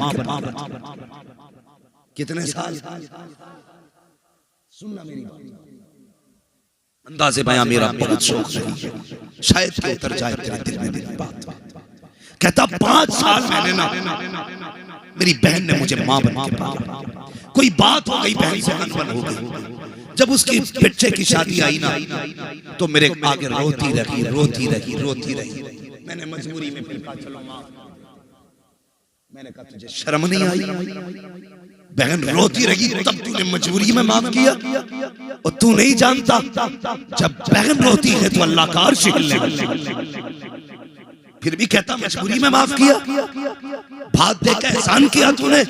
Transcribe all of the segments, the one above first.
के पांव कितने साल? सुनना मेरी बात, अंदाज़े बयां मेरा बहुत शौक नहीं है, शायद कि उतर जाए तेरे दिल में मेरी बात। कहता 5 साल मैंने ना, मेरी बहन ने मुझे मां बन के पाला। कोई बात हो गई, बहन से अनबन हो गई। जब उसकी बच्चे की शादी आई ना, तो मेरे आगे रोती रही। मैंने मजबूरी में फिर कहा चलो मां। मैंने कहा तुझे शर्म नहीं आई? बहन रोती रही तब तूने मजबूरी में माफ किया, और तू नहीं जानता जब बहन रोती है तो अल्लाह का अर्श हिलने लगता है। फिर भी कहता मजबूरी में माफ किया। भात दे के एहसान किया तूने,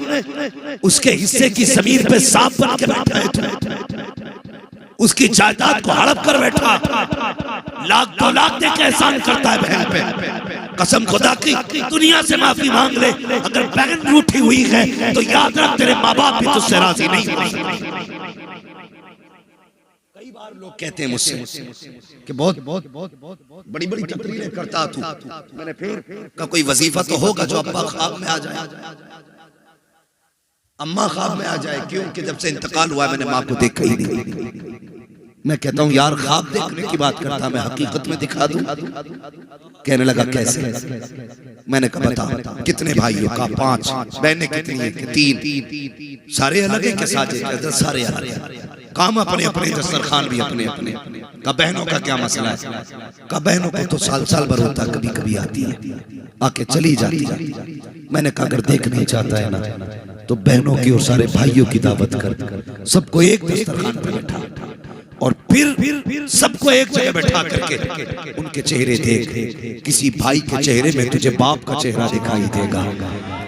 उसके हिस्से की जमीन पे सांप बन के बैठा है तू, उसकी जायदाद को हड़प कर बैठा, लाख 2 लाख दे के एहसान करता है बहन पे। कसम खुदा की दुनिया से माफी मांग ले, अगर बहन रूठी हुई है तो याद रख तेरे माँ बाप भी तुझसे राजी नहीं। कई बार लोग कहते हैं मुझसे कि बहुत बड़ी बड़ी तकरीरें करता तू। मैंने फिर का कोई वजीफा तो होगा जो अब्बा ख्वाब में आ जाए, अम्मा ख्वाब में आ जाए। क्योंकि जब से इंतकाल हुआ मैंने माँ को देखा ही नहीं। मैं कहता हूँ यार ख्वाब देखने की बात करता, मैं हकीकत में दिखा दूं। कहने लगा कैसे? मैंने कहा बता कितने भाइयों का? 5। बहनें कितनी है? 3। सारे अलग है क्या साजे? सारे अलग है। काम अपने अपने, दस्तरखान भी अपने अपने। का बहनों का क्या मसला है? का बहनों को तो साल साल भर होता, कभी कभी आती है आके चली जाती है। मैंने कहा अगर देख नहीं चाहता है ना तो बहनों की और सारे भाइयों की दावत कर, सबको एक दस्तरखान पर बैठा और फिर सबको एक जगह बैठा करके उनके चेहरे देख। किसी भाई के चेहरे में तुझे बाप का चेहरा दिखाई देगा,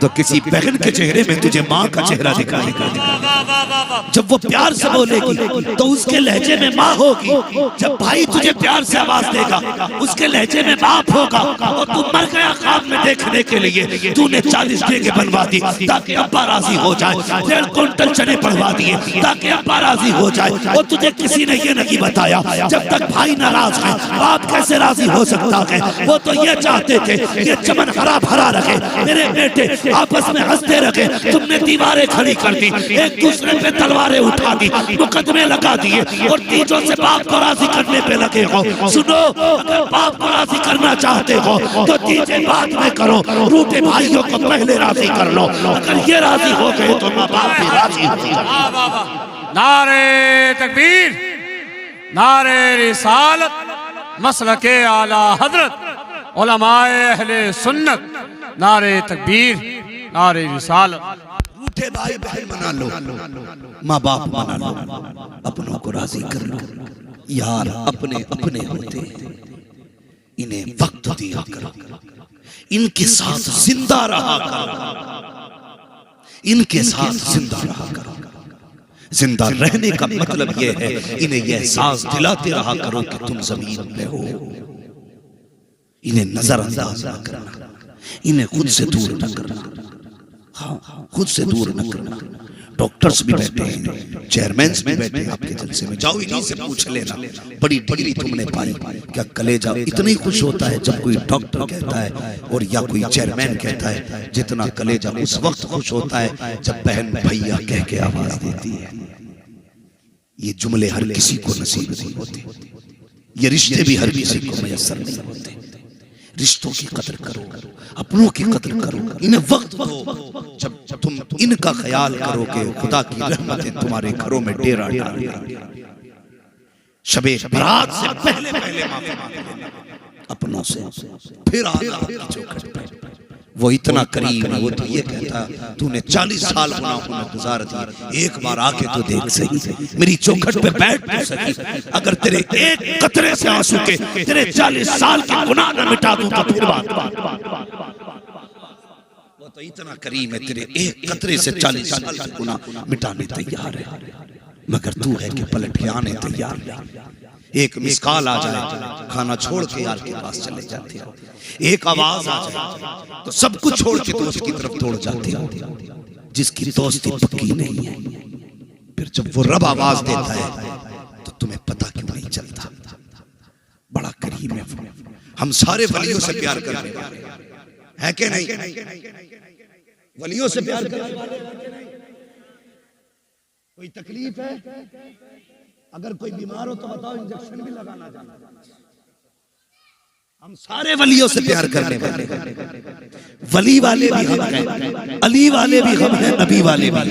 तो किसी बहन के चेहरे में तुझे माँ का चेहरा दिखाई देगा। जब वो प्यार से बोलेगी तो उसके लहजे में माँ होगी, जब भाई तुझे प्यार से आवाज देगा उसके लहजे में बाप होगा। और तू मर गया ख्वाब में देखने के लिए, तूने 40 जगह बनवा दी ताकि अब्बा राजी हो जाए, 1.5 क्विंटल चने पढ़वा दिए ताकि अब्बा राजी हो जाए, और तुझे किसी ने ये नहीं बताया जब तक भाई नाराज है बाप कैसे राजी हो सकता है। वो तो ये चाहते थे ये चमन हरा भरा रखे, मेरे बेटे आपस में हंसते रखे, तुमने दीवारें खड़ी कर दी, एक दूसरे पे तलवारें उठा दी, मुकदमे लगा दिए और तीजों से बाप को राजी करने पे लगे हो। सुनो, अगर बाप को राजी करना चाहते हो तो तीजे बाद में करो, रूठे भाइयों को पहले राजी कर लो। अगर ये राजी हो गए तो माँ बाप भी राजी हो जाएंगे। नारे तकबीर, नारे रिसालत, मसलके आला हजरत, उलमाए अहले सुन्नत। नारे तकबीर, नारे रिसालत। रूठे भाई बहन मना लो, माँ बाप मना लो, अपनों को राजी कर लो। यार अपने अपने होते, इन्हें वक्त दिया करो, इनके साथ जिंदा रहा करो, इनके साथ जिंदा रहा करो। जिंदा रहने का मतलब यह है इन्हें यह एहसास दिलाते रहा करो कि तुम जमीन पे हो। इन्हें नजरअंदाज न करना, इन्हें खुद से दूर न करना। हाँ, खुद से दूर न करना। डॉक्टर्स भी बैठे हैं, चेयरमैन भी बैठे हैं आपके जलसे में, जाओ इन्हीं से पूछ लेना बड़ी डिग्री तुमने पाई क्या? कलेजा इतना ही खुश होता है जब कोई डॉक्टर कहता है और या कोई चेयरमैन कहता है, जितना कलेजा उस वक्त खुश होता है जब बहन भैया कह के आवाज देती है। ये जुमले हर किसी को नसीब नहीं होते, ये रिश्ते भी हर किसी को मैसर नहीं होते। रिश्तों की कदर करो, अपनों की कदर करो, इन्हें वक्त दो। जब तुम इनका ख्याल करोगे खुदा की रहमतें तुम्हारे घरों में डेरा डालेंगी। शबे बारात से पहले पहले माफी मांग लेना अपनों से, फिर आना चौखट पे। वो इतना करीब है, वो तो ये कहता तूने 40 साल गुनाहों में गुजार दिए, एक बार आके तो देख सही, मेरी चौखट पे बैठ तो सही। अगर तेरे एक कतरे से आंसू के तेरे 40 साल के गुनाह न मिटा दूं तो फिर बात। वो तो इतना करीम है, तेरे एक कतरे से 40 साल के गुनाह मिटाने तैयार है, मगर तू है कि पलट के आने तैयार नहीं। एक मिसकाल आ जाए खाना छोड़ के यार के पास चले जाते हो, एक आवाज आ जाए तो सब कुछ छोड़ के दोस्त की तरफ दौड़ जाते हो, जिसकी दोस्ती पक्की नहीं है। फिर जब वो रब आवाज देता है तो तुम्हें पता क्यों नहीं चलता? बड़ा करीम है। हम सारे वलियों से प्यार करने वाले हैं कि नहीं? वलियों से प्यार करने वाले कोई तकलीफ है? अगर कोई बीमार हो तो बताओ, इंजेक्शन भी लगाना जाना। हम सारे वलियों से प्यार करने वाले, वली वाले भी हम हैं, अली वाले भी हम हैं, नबी वाले भी।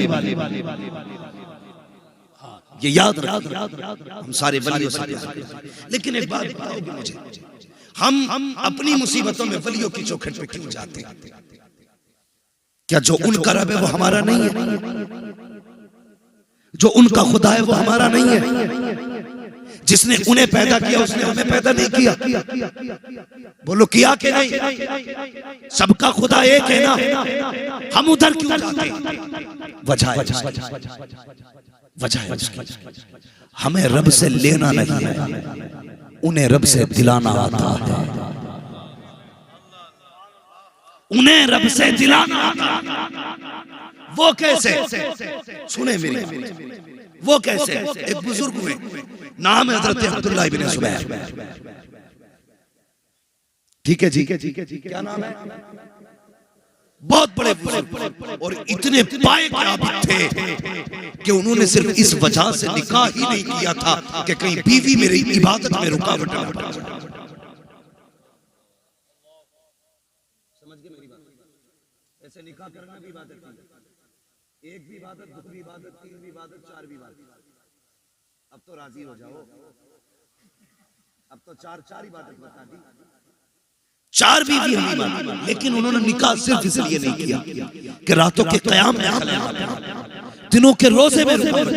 ये याद रखिए, हम सारे वलियों से प्यार करते हैं। लेकिन एक बात बताओगे मुझे, हम अपनी मुसीबतों में वलियों की चौखट पे क्यों जाते हैं? क्या जो उनका रब है वो हमारा नहीं है? जो उनका खुदा है वो हमारा नहीं है? जिसने उन्हें पैदा किया उसने हमें पैदा नहीं किया? बोलो किया कि नहीं? सबका खुदा एक है ना, हम उधर क्यों जाते? वजह है हमें रब से लेना नहीं है, उन्हें रब से दिलाना आता है। उन्हें रब से दिलाना आता है। वो कैसे? सुने मेरी, वो कैसे? एक बुजुर्ग हुए, नाम है हजरत अब्दुल्लाह इब्न जुबैर। ठीक है जी, क्या नाम है? बहुत बड़े बुजुर्ग और इतने पाए काबिल थे कि उन्होंने सिर्फ इस वजह से निकाह ही नहीं किया था कि कहीं बीवी मेरी इबादत में रुकावट ना पड़ जाए। समझ गए मेरी बात? ऐसे निकाह करना भी इबादत है, एक भी इबादत, दो भी इबादत, तीन भी इबादत, चार भी इबादत। अब तो राजी हो जाओ, अब तो चार इबादत बता दी, चार बीवी हम इबादत। लेकिन उन्होंने निकाह सिर्फ इसलिए नहीं किया कि रातों के क़याम में, दिनों के रोजे में रुकावट,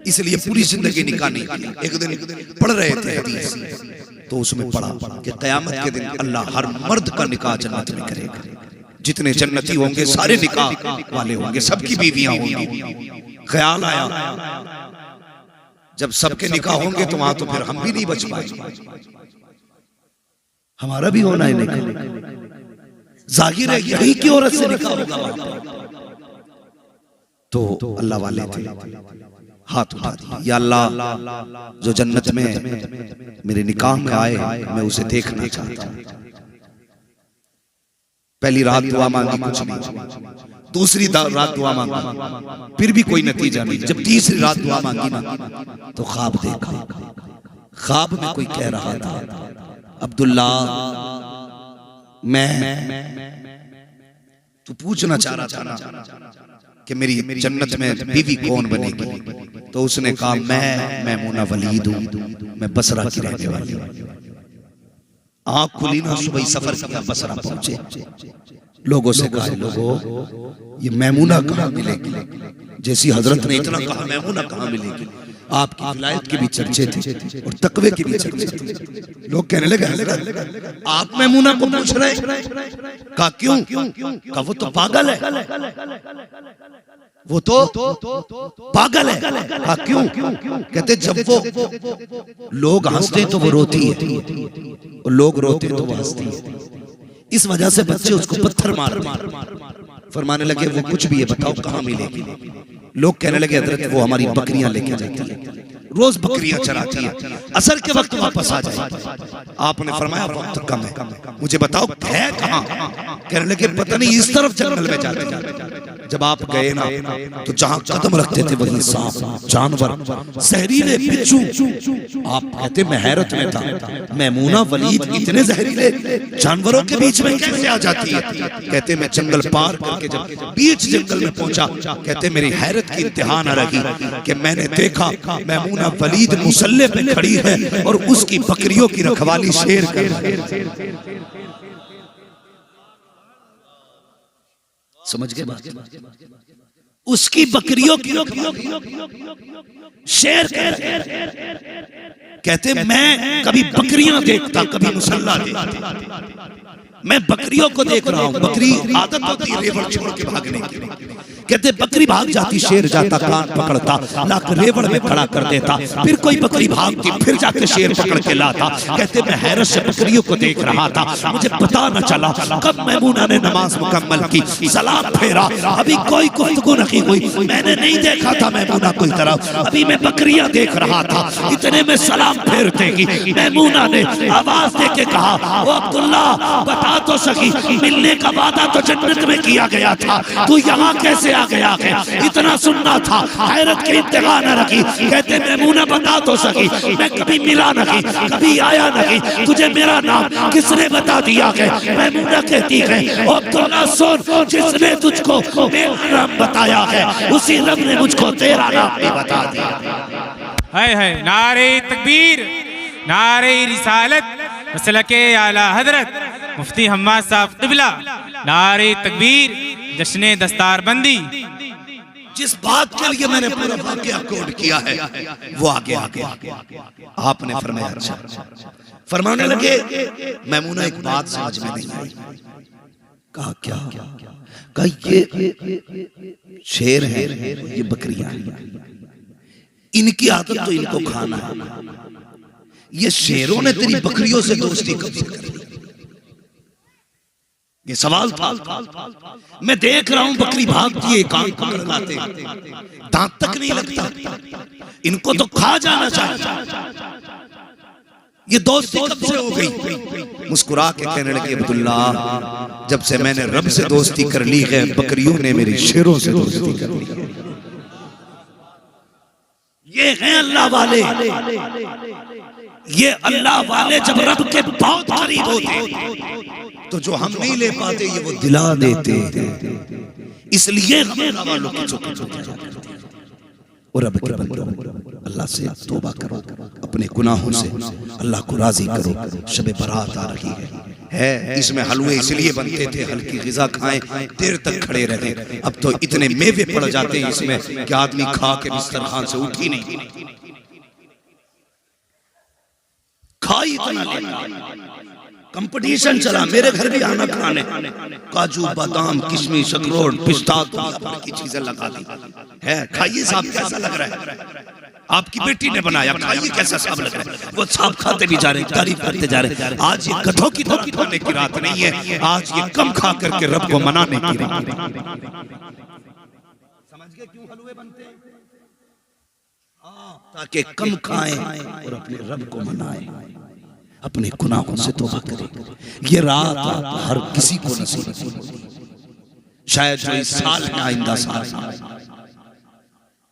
इसलिए पूरी जिंदगी निकाह नहीं किया। एक दिन पढ़ रहे थे हदीस, तो उसमें पढ़ा कि क़यामत के दिन अल्लाह हर मर्द का निकाह जन्नत में करेगा। जितने जन्नती होंगे सारे निकाह वाले होंगे, सबकी बीवियां होंगी। ख्याल आया जब सबके निकाह होंगे तो वहां तो फिर हम भी नहीं बच पाएंगे, हमारा भी होना है निकाह। जाहिर है यही की औरत से निकाह होगा वहां। तो अल्लाह वाले थे, हाथ उठा दिया, या अल्लाह जो जन्नत में मेरे निकाह में आए मैं उसे देखना चाहता हूं। पहली रात दुआ मांगी, कुछ नहीं। दूसरी रात दुआ मांगी, फिर भी कोई नतीजा नहीं। जब तीसरी रात दुआ मांगी ना, तो ख्वाब देखा। ख्वाब में कोई कह रहा था, अब्दुल्ला तू पूछना चाह रहा था ना कि मेरी जन्नत में बीवी कौन बनेगी? तो उसने कहा मैं मैमूना वलीद हूं, मैं बसरा की रहने वाली हूं। आँख खुली ना, सुबह सफर किया, बसरा पहुंचे। लोगों से कहा, लोगों ये मैमूना कहाँ मिलेगी? जैसी हजरत ने इतना कहा मैमूना कहाँ मिलेगी? आपकी विलायत के भी चर्चे थे और तकवे के भी चर्चे थे। लोग कहने लगे आप मैमूना को पूछ रहे? कहा क्यों? कहा वो तो पागल है, वो तो पागल है। कहा क्यों? कहते जब वो लोग हंसते तो वो रोती है और लोग रोते तो वो हंसती है। इस वजह से बच्चे उसको पत्थर मारते। फरमाने लगे वो कुछ भी है, बताओ कहाँ मिलेगी? लोग कहने लगे हजरत वो हमारी बकरियां लेके जाती है, रोज बकरियां चराती है, असर के वक्त वापस आ जाए। आपने फरमाया वक्त कम है, मुझे बताओ है कहाँ? कहने लगे पता नहीं, इस तरफ जंगल में जाते। जब आप गए ना, तो जहां कदम रखते थे वही सांप, जानवर, जहरीले बिच्छू। आप कहते मैं हैरत में था, मैमूना वलीद इतने जहरीले जानवरों के बीच में कैसे आ जाती है? कहते मैं जंगल पार करके जब बीच जंगल में पहुंचा, कहते मेरी हैरत की इंतहा न रही कि मैंने देखा मैमूना वलीद मुसल्ले पे खड़ी है और उसकी बकरियों की रखवाली शेर कर रहा है। समझ गए बात? उसकी बकरियों की शेर कहते मैं कभी बकरियां देखता, कभी मुसल्ला देखता। मैं बकरियों को देख रहा हूं। बकरी आदत होती है रेवड़ छोड़ के भागने की, कहते बकरी भाग जाती, शेर जाता कान पकड़ता, लाकर रेवड़ में खड़ा कर देता, फिर कोई बकरी भागती, फिर जाके शेर पकड़ के लाता। कहते मैं हैरत से बकरियों को देख रहा था, मुझे पता न चला कब मैमूना ने नमाज मुकम्मल की, सलाम फेरा, अभी कोई गुफ्तगू नहीं हुई, मैंने नहीं देखा था मैमूना कोई तरफ, अभी मैं बकरियां देख रहा था, इतने में सलाम फेरते की मैमूना ने आवाज दे के कहा, ओ अब्दुल्ला बता तो सकी, मिलने का वादा तो जन्नत में किया गया था, तू यहाँ कैसे आ गया है? इतना सुनना था, हैरत की इंतहा न रखी। कहते मैमूना बता तो सकी, मैं कभी मिला नहीं, कभी आया नहीं, तुझे मेरा नाम किसने बता दिया है? मैमूना कहती है, ओ अब्दुल्ला सुन, जिसने तुझको मेरा नाम बताया है उसी रब ने मुझको तेरा नाम भी बता दिया। है नारे तकबीर, नारे रिसालत, मसलके आला हजरत मुफ्ती हम्माद साहब क़िबला, नारे तकबीर, जश्ने दस्तारबंदी। जिस बात के लिए मैंने पूरा वाक़या कोड किया है वो आगे आपने फरमाया। अच्छा फरमाने लगे, मैमूना एक बात समझ में नहीं आई। कहा क्या? कहा ये शेर है, ये बकरियां, इनकी आदत तो इनको खाना है, ये शेरों ने तेरी बकरियों से दोस्ती कब से कर ली? ये सवाल था। मैं देख रहा हूं बकरी भागती है, कान पकड़ लाते, दांत तक नहीं लगता, इनको तो खा जाना चाहिए, ये दोस्ती कब से हो गई? मुस्कुरा के कहने लगे, अब्दुल्ला जब से मैंने रब से दोस्ती कर ली है, बकरियों ने मेरी शेरों से दोस्ती कर ली। ये हैं अल्लाह वाले, ये अल्लाह वाले जब रब के बहुत करीब होते तो जो हम नहीं ले पाते ये वो दिला देते, इसलिए अल्लाह वालों की चुप और रब के बंदों अल्लाह से तौबा करो, अपने गुनाहों से अल्लाह को राजी करो। शब बारात आ रही है, इसमें हलवे इसलिए बनते थे हल्की ग़िज़ा खाएं, देर तक खड़े रहे, अब तो इतने मेवे पड़ जाते हैं इसमें कि आदमी खा के बिस्तरखान से उठ ही नहीं, खाई इतना लेना। कंपटीशन चला, मेरे घर भी आना खाने, काजू बादाम किशमिश अखरोट पिस्ता की चीजें लगा दी है, खाइए साहब कैसा लग रहा है? आपकी बेटी ने बनाया, खाइए कैसा साहब लग रहा है? वो साहब खाते भी जा रहे हैं, तारीफ करते जा रहे हैं। आज ये गधों की तरह खाने की रात नहीं है, आज ये कम खा करके रब को मनाने की रात है। समझ गए क्यों हलवे बनते हैं? ताकि कम खाएं और अपने रब को मनाएं, अपने गुनाहों से तौबा करें। ये रात हर किसी को नसीब शायद जो इस साल में आइंदा साल,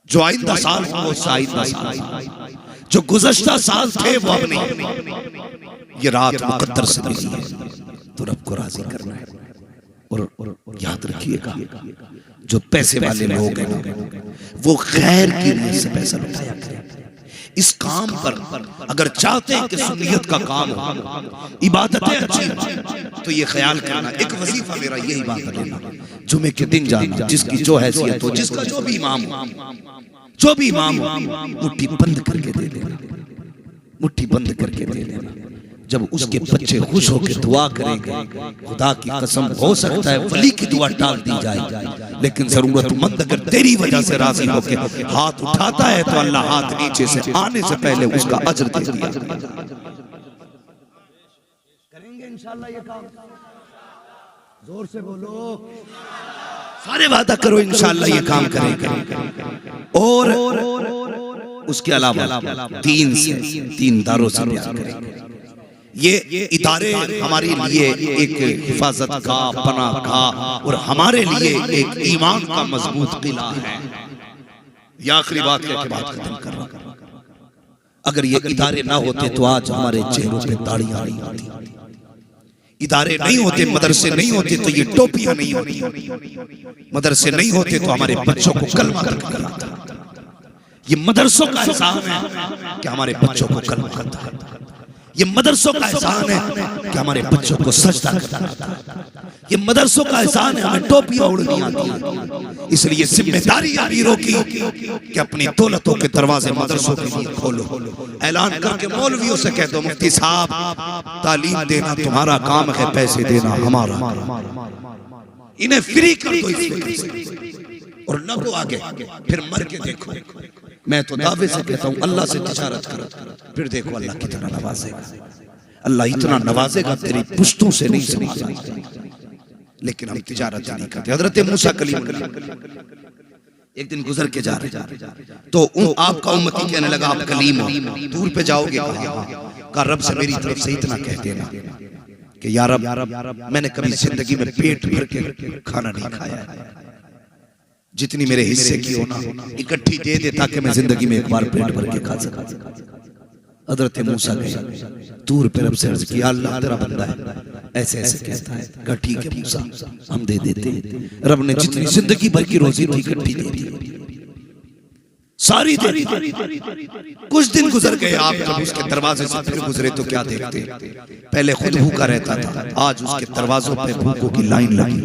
जो आइंदा साल वो आइंदा साल, जो गुज़श्ता साल थे वो अब नहीं। ये रात मुकद्दर से मिली है तो रब को राजी करना है। और याद रखिएगा, जो पैसे वाले लोग हैं वो खैर की नीयत से पैसा लुटाया करें। इस काम पर अगर चाहते हैं कि सुन्नियत का काम हो, इबादतें अच्छी हो, तो ये ख्याल करना, एक वजीफा मेरा यही बात लेना, जुमे के दिन जाना, जिसकी जो हैसियत हो, जिसका जो भी इमाम हो, जो भी इमाम हो, मुट्ठी बंद करके दे देना, मुट्ठी बंद करके दे देना। जब उसके बच्चे खुश होकर दुआ करेंगे, खुदा की कसम हो सकता है वली की दुआ टाल दी जाए, लेकिन जरूरतमंद अगर तेरी वजह से राजी होकर हाथ उठाता है तो अल्लाह हाथ नीचे से आने से पहले उसका अजर दे दिया। करेंगे इंशाअल्लाह ये काम, जोर से बोलो, सारे वादा करो इंशाअल्लाह ये काम करेंगे। और उसके अलावा तीन दारों से प्यार करेंगे। ये इदारे हमारे लिए एक हिफाजत का, पनाह का और हमारे लिए एक ईमान का मजबूत किला है। ये आखिरी बात कहकर बात खत्म कर रहा हूं। अगर ये इदारे ना होते तो आज हमारे चेहरों पे दाढ़ियां नहीं होती, इदारे नहीं होते, मदरसे नहीं होते तो ये टोपियां नहीं होती, मदरसे नहीं होते तो हमारे बच्चों को कलमा करना आता। ये मदरसों का एहसान है कि हमारे बच्चों को कलमा आता है, ये मदरसों का एहसान है कि हमारे बच्चों को सजदा करना आता है, ये मदरसों का एहसान है हमें टोपियां उड़नी आती है। इसलिए जिम्मेदारी अमीरों की कि अपनी दौलतों के दरवाजे मदरसों के लिए खोलो। ऐलान करके मौलवियों से कह दो, मुफ्ती साहब तालीम देना तुम्हारा काम है, पैसे देना हमारा, इन्हें फ्री कर दो। और और लगो आगे, फिर मर के देखो। मैं तो दावे से कहता हूं अल्लाह से तिजारत करो, फिर देखो अल्लाह कितना नवाजेगा। अल्लाह इतना नवाजेगा तेरी पुश्तों से नहीं नवाजेगा। लेकिन हम तिजारत नहीं करते। हजरत मूसा कलीम एक दिन गुजर के जा रहे तो आपका उम्मती कहने लगा आप कलीम हो, दूर पे जाओगे, कहा रब से मेरी तरफ से इतना कह देना कि यार रब मैंने कभी जिंदगी में पेट भर के खाना नहीं खाया, जितनी मेरे हिस्से की हो ना इकट्ठी दे दे ताकि मैं जिंदगी में एक बार पेट भर के खा सकूं। हजरत मूसा गए दूर पे रब से अर्ज किया अल्लाह तेरा बंदा है ऐसे ऐसे कहता है, कहा ठीक है मूसा हम दे देते। रब ने जितनी जिंदगी भर की रोजी थी इकट्ठी दे दी, सारी दे दी। कुछ दिन गुजर गए, आप जब उसके दरवाजे से फिर गुजरे तो क्या देखते, पहले खुद भूखा रहता था, आज उसके दरवाजों पे भूखों की लाइन लगी,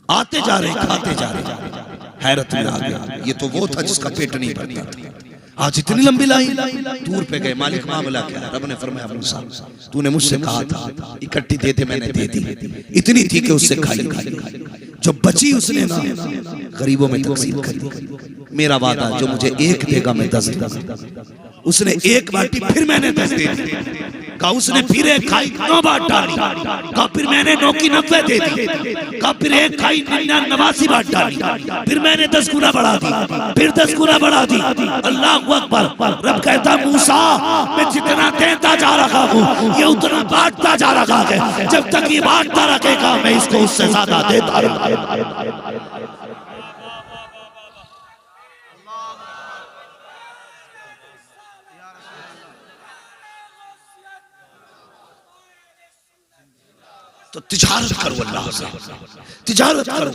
आते जा रहे खाते जा रहे। हैरत में आ गया, ये तो वो था जिसका पेट नहीं भरता था, आज इतनी लंबी लाइन। दूर पे गए, मालिक मामला क्या है? रब ने फरमाया मूसा तूने मुझसे कहा था इकट्ठी दे दे, मैंने दे दी, इतनी थी कि उससे खाई, जो बची उसने ना गरीबों में तकसीम कर दी। मेरा वादा जो मुझे एक देगा मैं 10 दूंगा। उसने एक बाटी फिर मैंने 10 दे दी, कहा उसने फिर एक खाई 9 बार डाली, कहा फिर मैंने 9 की 90 दे दी, कहा फिर एक खाई 89 बार डाली, फिर मैंने 10 गुना बढ़ा दी, फिर 10 गुना बढ़ा दी। अल्लाह अकबर। रब कहता मूसा मैं जितना देता जा रहा हूँ ये उतना बांटता जा रहा है, जब तक ये बांटता रखेगा मैं इसको उससे ज्यादा देता रहूंगा। तो तिजारत करो अल्लाह से, तिजारत करो।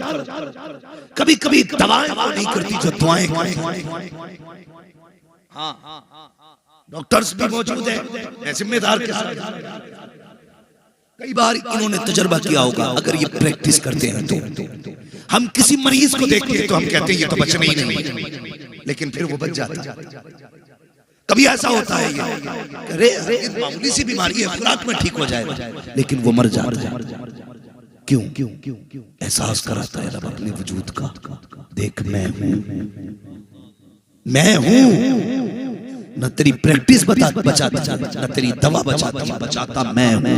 कभी कभी दवाएं नहीं करती जो दुआएं करती। डॉक्टर्स भी मौजूद है, मैं जिम्मेदार के साथ कई बार इन्होंने तजर्बा किया होगा, अगर ये प्रैक्टिस करते हैं तो हम किसी मरीज को देखते हैं तो हम कहते हैं ये तो बचना ही नहीं, लेकिन फिर वो बच जाता है। कभी ऐसा होता है ये अरे मामूली सी बीमारी है खुराक में ठीक हो जाएगा, लेकिन वो मर जाता है। क्यों? एहसास कराता है रब अपने वजूद का, देख मैं हूं। न तेरी प्रैक्टिस बचाता, न तेरी दवा बचाता मैं हूं।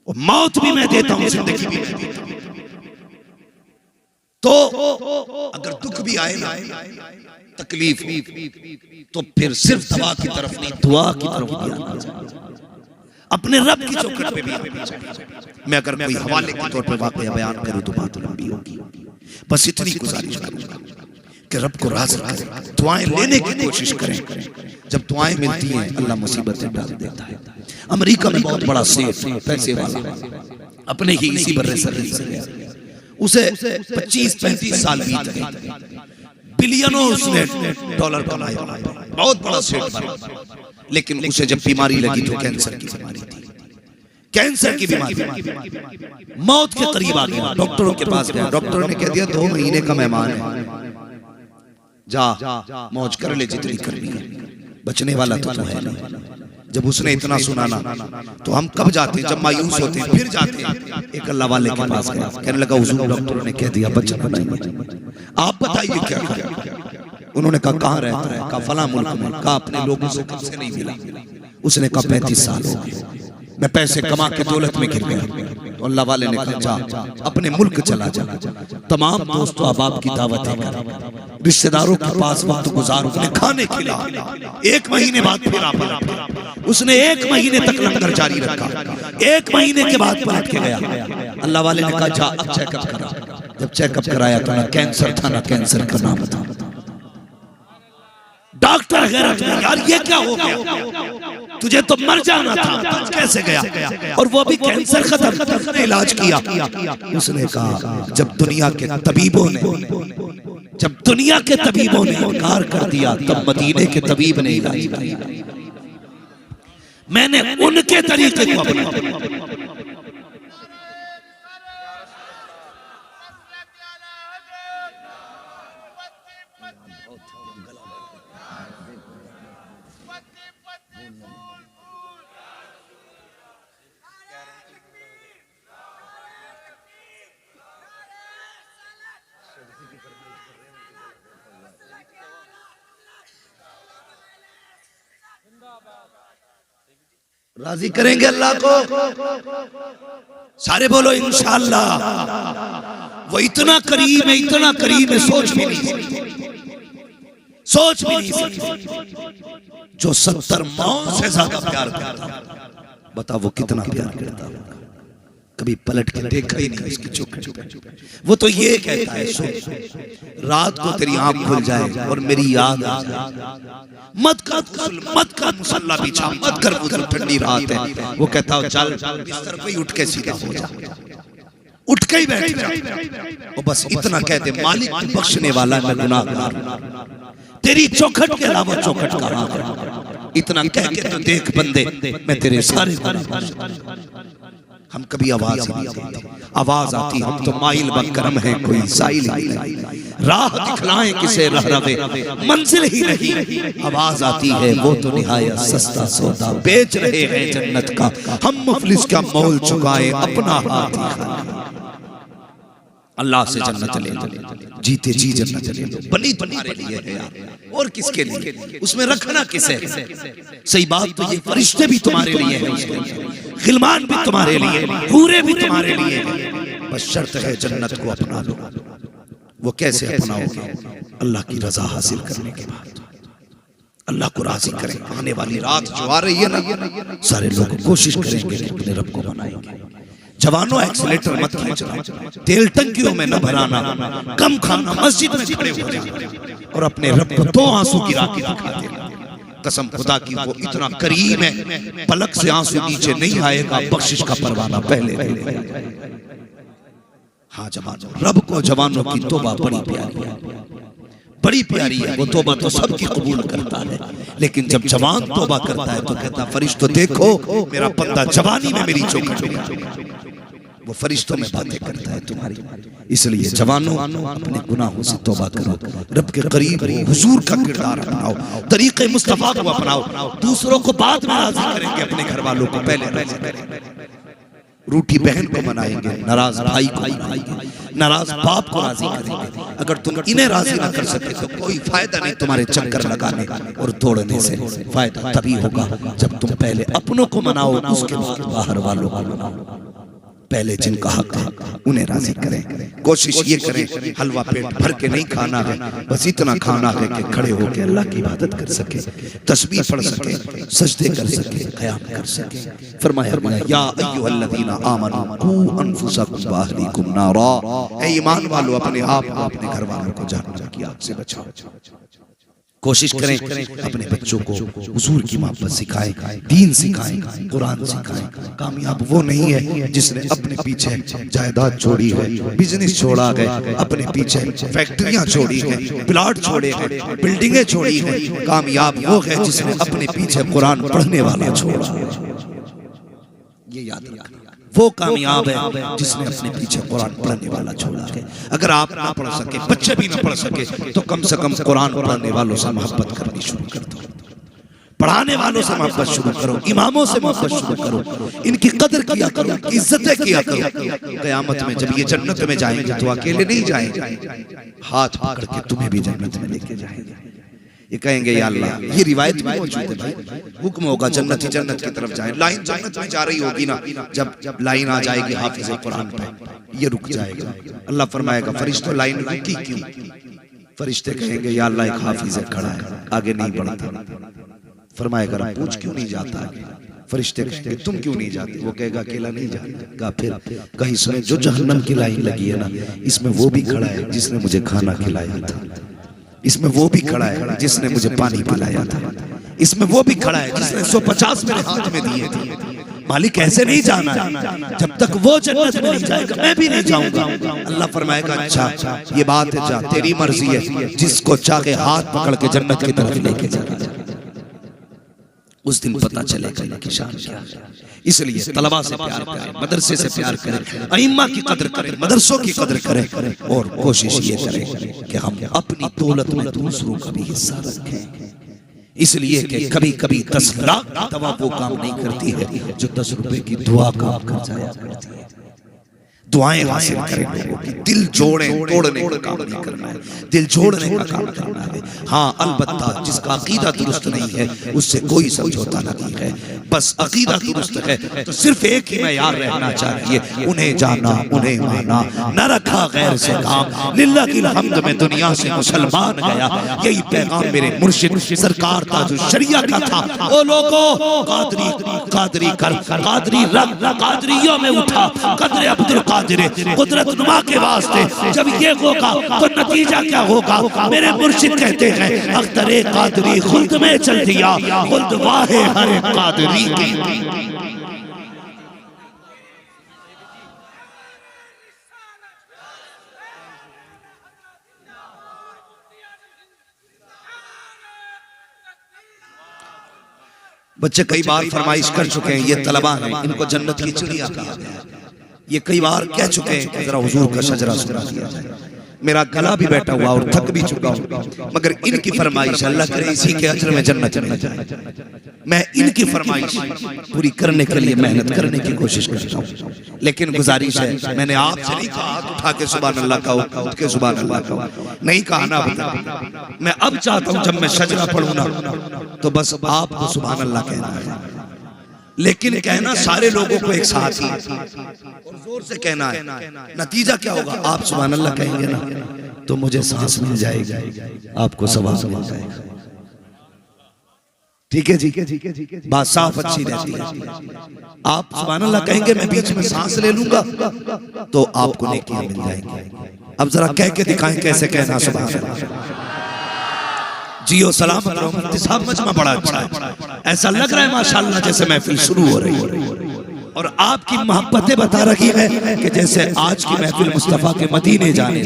और मौत भी मैं देता हूं, जिंदगी भी मैं देता हूं। तो अगर दुख भी आए ना तकलीफ तो फिर सिर्फ दवा की तरफ नहीं दुआ की तरफ भी अपने रब की चौखट पे भी। मैं अगर कोई हवाले के तौर पे वाकया बयान करूं तो बात लंबी होगी, बस इतनी गुजारिश करूंगा कि रब को राज़ी करें, दुआएं लेने की कोशिश करें। जब दुआएं मिलती हैं अल्लाह मुसीबतें डाल देता है। अमेरिका में बहुत बड़ा सेठ पैसे वाला अपने ही इसी बर्रे सरहद से गया, उसे 25-35 साल बीत गए, बिलियनों उसने डॉलर कमाए, बहुत बड़ा सेठ बना, लेकिन उसे जब बीमारी लगी तो कैंसर की बीमारी थी। कैंसर की बीमारी, मौत के करीब आ गया, डॉक्टरों के पास गया, डॉक्टर ने कह दिया 2 महीने का मेहमान है, जा मौज कर ले जितनी करनी है, बचने वाला तो है नहीं। जब उसने इतना सुना ना तो हम कब जाते, जब मायूस होते फिर जाते। एक अल्लाह वाले के पास गया, कहने लगा हुजूर डॉक्टरों ने कह दिया बचना नहीं, आप बताइए क्या करें। उन्होंने कहा कहाँ रहता है, कहा फला मुल्क में, कहा अपने लोगों से कब से नहीं मिला। उसने कहा 35 साल हो गए, मैं पैसे कमा के दौलत में गिर गया। तो अल्लाह वाले ने कहा जा अपने मुल्क चला जा, तमाम दोस्तों अहबाब की दावतें कर, रिश्तेदारों के पास वक्त गुजार, उन्हें खाने खिला। 1 महीने बाद फिर आ पलटा, उसने 1 महीने तक लंगर जारी रखा, 1 महीने के बाद पलट के गया। अल्लाह वाले ने कहा जा अब चेकअप करा। जब चेकअप कराया तो ना कैंसर था ना कैंसर का नाम था। डॉक्टर हैरत में, यार ये क्या हो गया, तुझे तो मर जाना था, बच कैसे गया? और वो भी कैंसर खत्म करने इलाज किया। उसने कहा जब दुनिया के तबीबों ने इनकार कर दिया तब मदीने के तबीब ने इलाज किया। मैंने उनके तरीके को अपनाया। राजी करेंगे अल्लाह को? सारे बोलो इंशाअल्लाह। वो इतना करीब है, इतना करीब है, सोच भी नहीं सकते, सोच भी नहीं सकते। जो 70 मौत से ज्यादा प्यार करता, बताओ वो कितना प्यार करता। कभी पलट के देखा ही नहीं इसकी चौखट। वो तो ये कहता है, सुन, रात को तेरी आंख खुल जाए और मेरी याद आ जाए, मत कर मुसल्ला बिछा, मत कर गुजर, ठंडी रात है। वो कहता है चल बिस्तर पे उठ के सीधा हो जा, उठ के ही बैठ जा। वो बस इतना कहते, मालिक तू बख्शने वाला है, मैं गुनाहगार, तेरी चौखट के अलावा चौखट कहां है। इतना कह के तो देख बंदे, मैं तेरे सारे गुनाह। हम कभी आवाज नहीं देते, आवाज आती हम तो माइल बकरम है, कोई साइल ही नहीं, राह दिखलाएं किसे रह रवे, मंजिल ही नहीं। आवाज आती है वो तो निहायत सस्ता सौदा, बेच रहे हैं जन्नत का, हम मुफलिस का मोल चुकाए अपना हाथ ही खाली। अल्लाह से जन्नत ले लो, जीते जी जन्नत ले लो, बनी तुम्हारे लिए है यार, और किसके लिए? उसमें रखना किसे? सही बात तो ये फरिश्ते भी तुम्हारे लिए है, उसमें गिलमान भी तुम्हारे लिए, पूरे भी तुम्हारे लिए, बस शर्त है जन्नत को अपना लो। वो कैसे अपनाओगे? अल्लाह की रजा हासिल करने के बाद, अल्लाह को राजी करें। आने वाली रात जो आ रही है ना, सारे लोग कोशिश करेंगे कि अपने रब को मनाएंगे। जवानों एक्सीलेटर मत खींचना, तेल टंकियों में न भराना, कम खाना, मस्जिद में खड़े हो जाना और अपने रब को 2 आंसू गिरा के दिखा देना। कसम खुदा की वो इतना करीम है, पलक से आंसू नीचे नहीं आएगा, बख्शिश का परवाना पहले पहले। हाँ जवानों, रब को जवानों की तौबा बड़ी प्यारी है, बड़ी प्यारी है। वो तौबा तो सबकी कबूल करता है, लेकिन जब जवान तौबा करता है तो कहता है फरिश्तों देखो मेरा बंदा जवानी में मेरी चौखट में, वो फरिश्तों में बातें करता है तुम्हारी। इसलिए जवानों अपने गुनाहों से तौबा करो, रब के करीब हो, हुजूर का किरदार अपनाओ, तरीके मुस्तफा को अपनाओ। दूसरों को बाद में राजी करेंगे, अपने घर वालों को पहले राजी करेंगे। रूठी बहन को मनाएंगे, नाराज भाई को मनाएंगे, नाराज बाप को राजी करेंगे। अगर तुम इन्हें राजी ना कर सके तो कोई फायदा नहीं तुम्हारे चक्कर लगाने और दौड़ने से। फायदा तभी होगा जब तुम पहले अपनों को मनाओ, उसके बाद बाहर वालों को मनाओ। पहले जिनका हक है उन्हें राजी करें। कोशिश ये करें हलवा पेट भर के नहीं खाना है, बस इतना खाना है कि खड़े होकर अल्लाह की इबादत कर सके, तस्बीह पढ़ सके, सजदे कर सके, क़याम कर सके। फरमाया या अय्युहल्लज़ीना आमनू कू अनफुसकुम व अहलीकुम नारा, ऐ ईमान वालों अपने आप को अपने घर वालों को जहन्नम की आग से बचाओ। कोशिश करें अपने बच्चों को हुजूर की मोहब्बत सिखाएं, दीन सिखाएं, कुरान सिखाएं। कामयाब वो नहीं है जिसने अपने पीछे जायदाद छोड़ी है, बिजनेस छोड़ा है, अपने पीछे फैक्ट्रियां छोड़ी है, प्लाट छोड़े हैं, बिल्डिंगें छोड़ी हैं। कामयाब वो है जिसने अपने पीछे कुरान पढ़ने वाला छोड़ा। ये याद रखना, वो कामयाब है जिसने अपने पीछे कुरान पढ़ने वाला छोड़ा है। अगर आप ना पढ़ सके, बच्चे भी ना पढ़ सके, तो कम से कम कुरान पढ़ने वालों से मोहब्बत करनी शुरू कर दो, पढ़ाने वालों से मोहब्बत शुरू करो, इमामों से मोहब्बत शुरू करो, इनकी कदर किया करो, इज्जतें किया करो। क़यामत में जब ये जन्नत में जाएंगे तो अकेले नहीं जाएंगे, हाथ पकड़ के तुम्हें भी जन्नत में लेके जाएंगे। ये कहेंगे या अल्लाह, ये रिवायत भी मौजूद है भाई, हुक्म होगा जन्नत ही जन्नत की तरफ जाए। लाइन जन्नत में जा रही होगी ना, जब लाइन आ जाएगी हाफिज़ कुरान पे, ये रुक जाएगा। अल्लाह फरमाएगा फरिश्तों लाइन रुकी क्यों? फरिश्ते कहेंगे या अल्लाह एक हाफिज़ खड़ा है, आगे नहीं बढ़ता। फरमाएगा पूछ क्यों नहीं जाता आगे? फरिश्ते कहेंगे तुम क्यों नहीं जाते? वो कहेगा अकेला नहीं जाता। फिर कहीं सुने जो जहन्नम की लाइन लगी है ना, इसमें वो भी खड़ा है जिसने मुझे खाना खिलाया था, इसमें वो भी खड़ा है जिसने मुझे पानी पिलाया था, इसमें वो भी खड़ा है जिसने 150 मेरे हाथ में दिए थे। मालिक ऐसे नहीं जाना है, जब तक वो जन्नत में नहीं जाएगा मैं भी नहीं जाऊंगा। अल्लाह फरमाएगा अच्छा ये बात है, जा तेरी मर्जी है, जिसको चाहे हाथ पकड़ के जन्नत की तरफ लेके जाना। उस दिन पता चलेगा इनकी शान क्या है। इसलिए तलबा से प्यार करें, मदरसे से प्यार करें, अइम्मा की कदर करें, मदरसों की कदर करें, और कोशिश ये करें कि हम अपनी दौलत में दूसरों का भी हिस्सा रखें। इसलिए कि कभी कभी 10 लाख की दवा वो काम नहीं करती है जो 10 रुपए की दुआ काम कर जाया करती है। दुआएं हासिल करें लोगों की, दिल जोड़ें, तोड़ने का काम नहीं करना है, दिल जोड़ने का काम करना है। हाँ अलबत्ता जिसका अकीदा दुरुस्त नहीं है उससे कोई समझौता नहीं है, बस अकीदा दुरुस्त है तो सिर्फ एक ही मैयार रहना चाहिए, उन्हें जाना उन्हें माना, न रखा गैर से काम, लिल्लाह की हम्द में दुनिया से मुसलमान गया। यही पैगाम मेरे मुर्शिद सरकार ताजुल शरिया का था। ओ लोगों कादरी कादरी कर, कादरी रग, कादरियों में उठा, कदर अब्दुल कुदरत नुमा के वास्ते जब ये होगा तो नतीजा क्या होगा। मेरे मुर्शिद कहते हैं अख्तरे कादरी खुल्द में चल दिया, खुल्द वाहे हर कादरी की। बच्चे कई बार फरमाइश कर चुके हैं, ये तलबा हैं, इनको जन्नत की चिड़िया कहा गया है। ये कई बार कह चुके हैं कि जरा हुजूर का शजरा सुना दिया जाए। मेरा गला भी बैठा हुआ और थक भी चुका हूं, मगर इनकी फरमाइश अल्लाह करे इसी के अजर में जन्नत चली जाए। मैं इनकी फरमाइश पूरी करने के लिए मेहनत करने की कोशिश करता हूं, लेकिन गुजारिश है, मैंने आपसे नहीं कहा उठा के सुभान अल्लाह कहो, उठ के सुभान अल्लाह कहो, नहीं कहा ना बता। मैं अब चाहता हूं जब मैं शजरा पढ़ूं ना तो बस आपको सुभान अल्लाह कहना है, लेकिन कहना सारे लोगों को एक साथ ही और जोर से कहना है। नतीजा क्या होगा, आप सुभान अल्लाह कहेंगे ना तो मुझे सांस मिल जाएगी, आपको सवाब मिल जाएगा। ठीक है जी, बात साफ अच्छी रहती है। आप सुभान अल्लाह कहेंगे, मैं बीच में सांस ले लूंगा तो आपको नेकियां मिल जाएंगी। अब जरा कह के दिखाएं कैसे कहना सुभान अल्लाह। जियो सलामत रहो। मुफ्ती साहब मजमा बड़ा अच्छा है, ऐसा लग रहा है माशाअल्लाह जैसे महफिल शुरू हो रही है और आपकी मोहब्बतें बता रही है कि जैसे आज की महफिल मुस्तफा के मदीने जाने।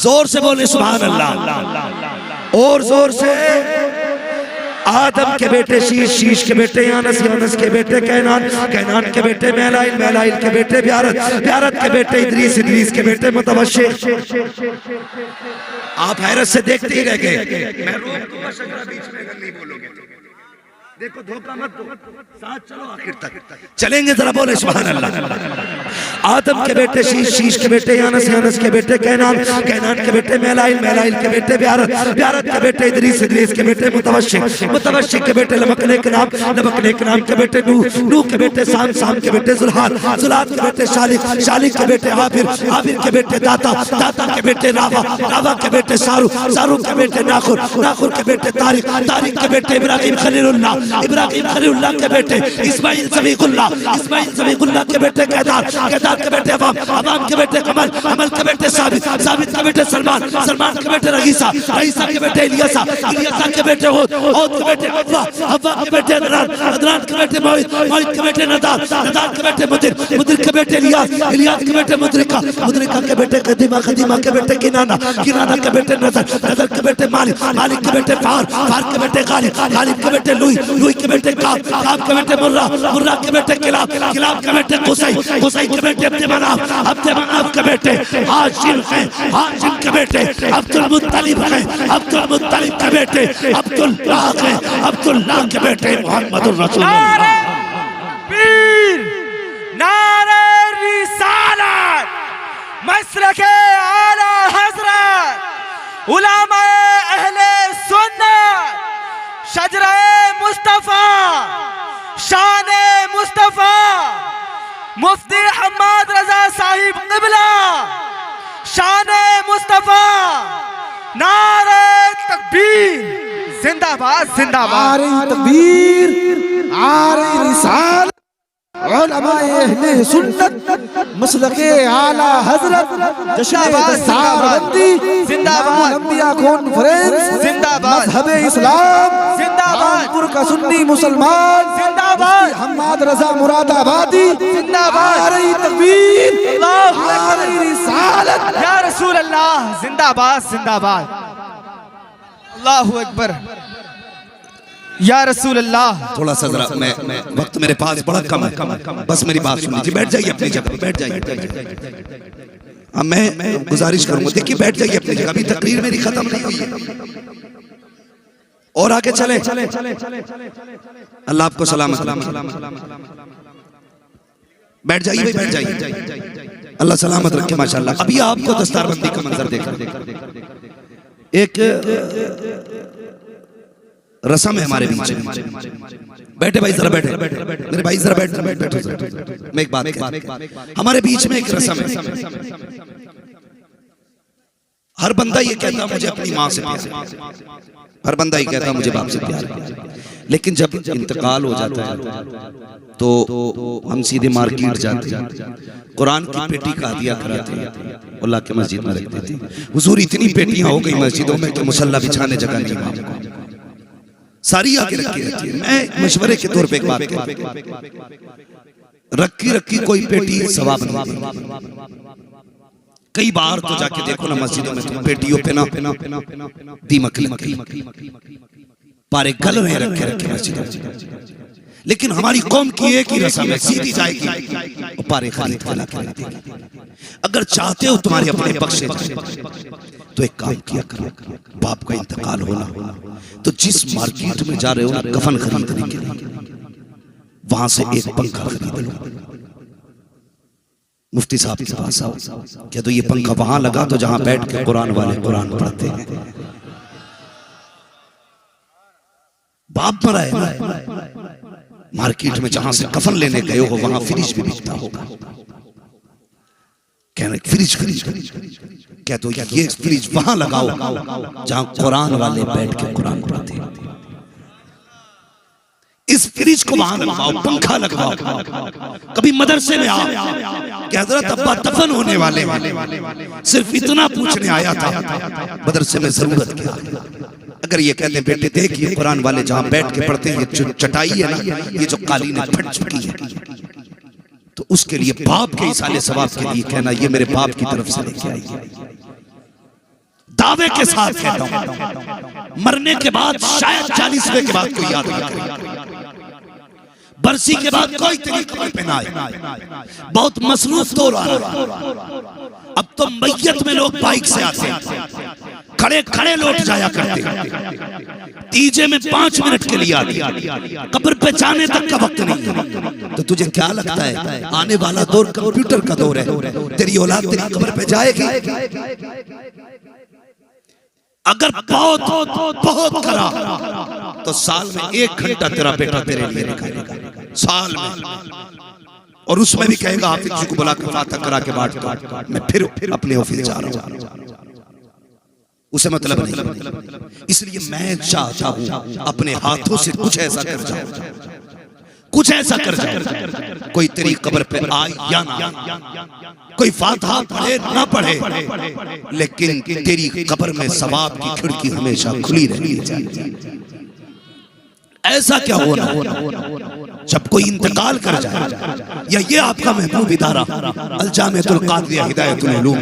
जोर से बोले सुभान अल्लाह, और जोर से। आदम के बेटे शीश, शीश के बेटे यानस, यानस के बेटे कैनान, कैनान के बेटे मैलाइल, मैलाइल के बेटे ब्यारत, ब्यारत के बेटे इदरीस, इदरीस के बेटे मुतवश्शिर। आप हैरत से देखते ही रह गए। मैं रोक दूंगा शजरा बीच में अगर नहीं बोलोगे तो। देखो धोखा मत दो, साथ चलो आखिर तक चलेंगे। जरा बोले सुभान अल्लाह। आदम के बेटे शीश, शीश के बेटे यानस, यानस के बेटे कैनान, कैनान के बेटे मैलाइल, मैलाइल के बेटे ब्यारत, ब्यारत के बेटे इदरीस, इदरीस के बेटे मुतवश्शिर, मुतवश्शिर के बेटे लमकने के नाम, लमकने के नाम के बेटे नूह, नूह के बेटे साम, साम के बेटे जुल्हान, जुल्हान के बेटे शालिक, शालिक के बेटे आबिर, आबिर के बेटे दाता, दाता के बेटे रावा, रावा के बेटे सारू, सारू के बेटे नाखुर, नाखुर के बेटे तारिक, तारिक के बेटे इब्राहिम खलीलुल्लाह, इब्राहिम खलीलुल्लाह के बेटे इस्माइल सबीकुल्लाह, इस्माइल सबीकुल्लाह के बेटे केदार, केदार के बेटे अवाम, अवाम के बेटे कमल, कमल के बेटे साबित, साबित के बेटे सलमान, सलमान के बेटे रईसा, रईसा के बेटे इलियासा, इलियासा के बेटे हूद, हूद के बेटे हव्वा, हव्वा के बेटे अदनान, अदनान के बेटे मोहित, मोहित के बेटे नदार, नदार के बेटे मुदिर, मुदिर के बेटे इलियास, इलियास के बेटे मुद्रिका, मुद्रिका के बेटे कदीमा, कदीमा के बेटे किनाना, किनाना के बेटे नजर, नजर के बेटे मालिक, मालिक के बेटे फार, फार के बेटे गालिब, गालिब के बेटे लुई, लुई के बेटे काब, काब के बेटे मुर्रा, मुर्रा के बेटे किलाब, किलाब के बेटे कुसै, कुसै के बेटे अब्दे मनाफ, अब्दे मनाफ के बेटे हाशिम हैं, हाशिम के बेटे अब्दुल मुत्तलिब हैं, अब्दुल मुत्तलिब के बेटे अब्दुल्लाह हैं, अब्दुल्लाह के बेटे मुहम्मदुर रसूलुल्लाह। पीर नारे रिसालत, मसलके आला हज़रत, उलमाए अहले सुन्नत, शजरे मुस्तफा, शाने मुस्तफा, मुफ्ती हम्माद रजा साहिब क़िबला, शाने मुस्तफा, नारे तकबीर, जिंदाबाद जिंदाबाद, नारे तकबीर, नारे रिसालत, उलमाए अहले सुन्नत, मसलके आला हज़रत, जश्न दस्तारबंदी, जिंदाबाद, अंबिया कॉन्फ्रेंस, जिंदाबाद, मज़हबे इस्लाम, जिंदाबाद, कानपुर का सुन्नी मुसलमान, जिंदाबाद, हम्माद रजा मुरादाबादी, जिंदाबाद, नारे तकबीर, नारे रिसालत, या रसूल अल्लाह, जिंदाबाद जिंदाबाद, अल्लाहु अकबर, या रसूल अल्लाह। थोड़ा सा जरा मैं वक्त मेरे पास बड़ा कम है, बस मेरी बात सुन लीजिए। बैठ जाइए अपनी जगह, बैठ जाइए। अब मैं गुजारिश करूंगा, देखिए बैठ जाइए अपनी जगह, अभी तकरीर मेरी खत्म नहीं हुई है और आगे चले। अल्लाह आपको सलामत। बैठ जाइए भाई, बैठ जाइए, अल्लाह सलामत रखे माशाल्लाह। अभी आपको दस्तारबंदी का मंजर देखा, एक रस्म है हमारे बीच में। बैठे भाई जरा, बैठे मेरे भाई जरा, बैठ बैठे। मैं एक बात हमारे बीच में एक रस्म है। हर बंदा ये कहता मुझे अपनी माँ से प्यार है, हर बंदा ये कहता मुझे बाप से प्यार है, लेकिन जब इंतकाल हो जाता है तो हम सीधे मार्केट जाते हैं, कुरान की पेटी का हदिया कराते हैं, अल्लाह के मस्जिद में रख देते हैं। हुजूर इतनी पेटियां हो गई मस्जिदों में कि मुसल्ला बिछाने जगह नहीं है, सारी आके रखी रहती है। मैं मशवरे के तौर पे एक बात कहता, रखी कोई पेटी सवाब नहीं। कई बार तो जाके देखो ना मस्जिदों में, तो पेटियों पे ना दीमक लग गई, पारे गल रहे रखे मस्जिदों में। लेकिन हमारी कौम की एक ही रस्म है, सीधी जाएगी और पारे खरीद के लाके देगी। अगर चाहते हो तुम्हारे अपने बख्शे तो एक काम किया करो, बाप का इंतकाल होना तो जिस मार्केट में जा रहे हो ना कफन खरीदने के लिए, वहां से एक पंखा खरीद लो। मुफ्ती साहब के पास आओ, क्या तो ये पंखा वहां लगा तो जहां बैठ के कुरान वाले कुरान पढ़ते हैं। बाप मरा है ना, मार्केट में जहां से कफन लेने गए हो वहां फ्रिज भी बिकता होगा, कहने फ्रिज क्या तो ये फ्रिज वहां लगाओ जहां कुरान वाले बैठ के कुरान पढ़ते हैं। इस फ्रिज को वहां लगाओ, पंखा लगवाओ। कभी मदरसे में आओ कि हजरत अब्बा दफन होने वाले, सिर्फ इतना पूछने आया था, मदरसे में जरूरत क्या है? अगर ये कहते बेटे देखिए कुरान वाले जहां बैठ के पढ़ते हैं, ये जो चटाई है ना, ये जो कालीन है फट चुकी है, तो उसके लिए बाप के इसाले सवाब के लिए कहना ये मेरे बाप की तरफ से लेके आई। दावे के साथ कहता हूं, मरने के बाद शायद 40वें के बाद कोई याद नहीं करेगा, बरसी के बाद कोई तेरी कब्र पे ना आए। बहुत मसरूफ तो रहा, अब तो मैयत में लोग बाइक से आते हैं, खड़े खड़े लौट जाया करते, तीजे में 5 मिनट के लिए आते, कब्र पे जाने तक का वक्त नहीं। तो तुझे क्या लगता है आने वाला दौर कंप्यूटर का दौर है, तेरी औलाद तेरी कब्र पे जाएगी? अगर बहुत करा तो साल में 1 घंटा तेरा बेटा तेरे लिए निकालेगा, साल में, और उसमें भी कहेगा हाफिज जी को बुला के फातिहा करा के बांट दो, मैं फिर अपने ऑफिस जा रहा हूं। उसे मतलब नहीं। इसलिए मैं चाहता हूं अपने हाथों से कुछ ऐसा कर जाऊं, कुछ ऐसा कर जाए, कोई तेरी कब्र पे आए या ना, कोई फातिहा पढ़े ना पढ़े, लेकिन तेरी कब्र में सवाब की खिड़की हमेशा खुली रहनी चाहिए। ऐसा क्या होना जब कोई इंतकाल कर जाए, या ये आपका महबूब इदारा अल जामिअतुल कादरिया हिदायतुल उलूम,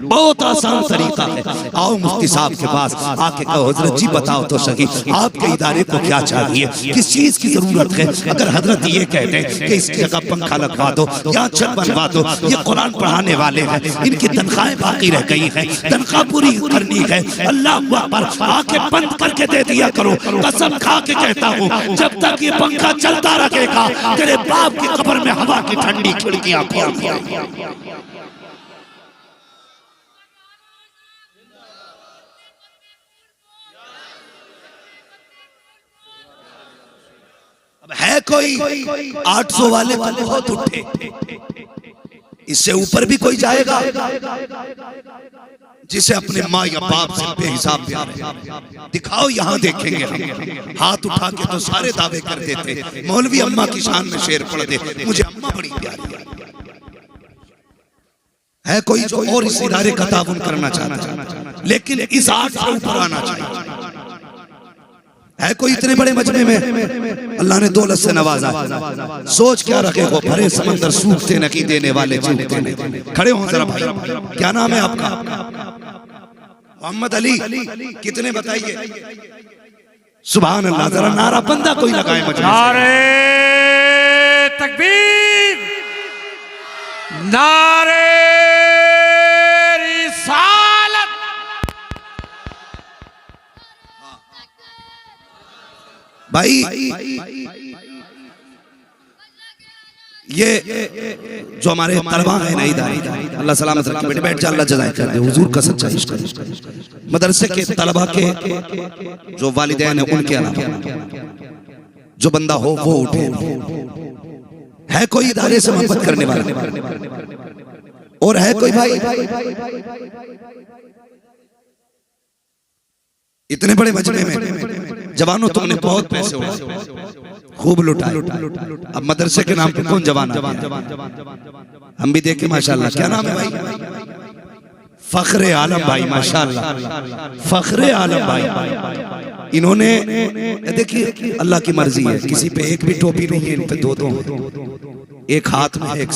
बहुत आसान तरीका है। आओ मुफ्ती साहब के पास आके कहो हजरत जी बताओ तो सही आपके इदारे को क्या चाहिए, किस चीज की जरूरत है। अगर हजरत ये कहते हैं कि इस जगह पंखा लगवा दो या छत बनवा दो, ये कुरान पढ़ाने वाले हैं, इनकी तनख्वाहें बाकी रह गई है, तनख्वाह पूरी करनी है, अल्लाह अकबर, आके बंद करके दे दिया करो। कसम खा के कहता हूँ जब तक ये पंखा चलता रहेगा तेरे बाप की कब्र में हवा की ठंडी खिड़कियां खोल। अब है कोई 800 वाले को बहुत उठे, इससे ऊपर भी कोई जाएगा जिसे अपने माँ या बाप से बेहिसाब प्यार है। दिखाओ यहाँ देखेंगे हम। हाथ उठा के तो सारे दावे कर देते, मौलवी अम्मा की शान में शेर पढ़ दे, मुझे अम्मा बड़ी प्यारी है। कोई जो और इस इदारे का ताउन करना चाहता है, लेकिन इस आठ से ऊपर आना चाहिए। है कोई इतने बड़े मजमे में अल्लाह ने दौलत से नवाजा, सोच क्या रखे हो, भरे समंदर सूखते नहीं देने वाले चूकते नहीं। खड़े हो जरा भाई, क्या नाम है आपका? मोहम्मद अली। कितने बताइए? सुभान अल्लाह। जरा नारा बंदा कोई लगाए मजमे। नारे तकबीर, नारे रिसालत। भाई ये जो हमारे तलबा है नहीं दारी, अल्लाह सलामत रखे, बेटे बैठ जा, अल्लाह जज़ाए कर दे, हुजूर का सच्चा इश्क है। मदरसे के तलबा के जो वालिदैन है उनके अलावा जो बंदा हो वो उठे। है कोई इदारे से मोहब्बत करने वाला और है कोई भाई इतने बड़े मजमे में जवानों तुमने बहुत पैसे उड़ाए, खूब लुटाए, अब मदरसे के नाम पे कौन जवान आ गया? हम भी देखे माशाल्लाह। क्या नाम है भाई? फख्रे आलम भाई, माशाल्लाह फख्रे आलम भाई। इन्होंने देखिए अल्लाह की मर्जी है, किसी पे एक भी टोपी नहीं है, इन पे दो दो, एक हाथ में एक सर।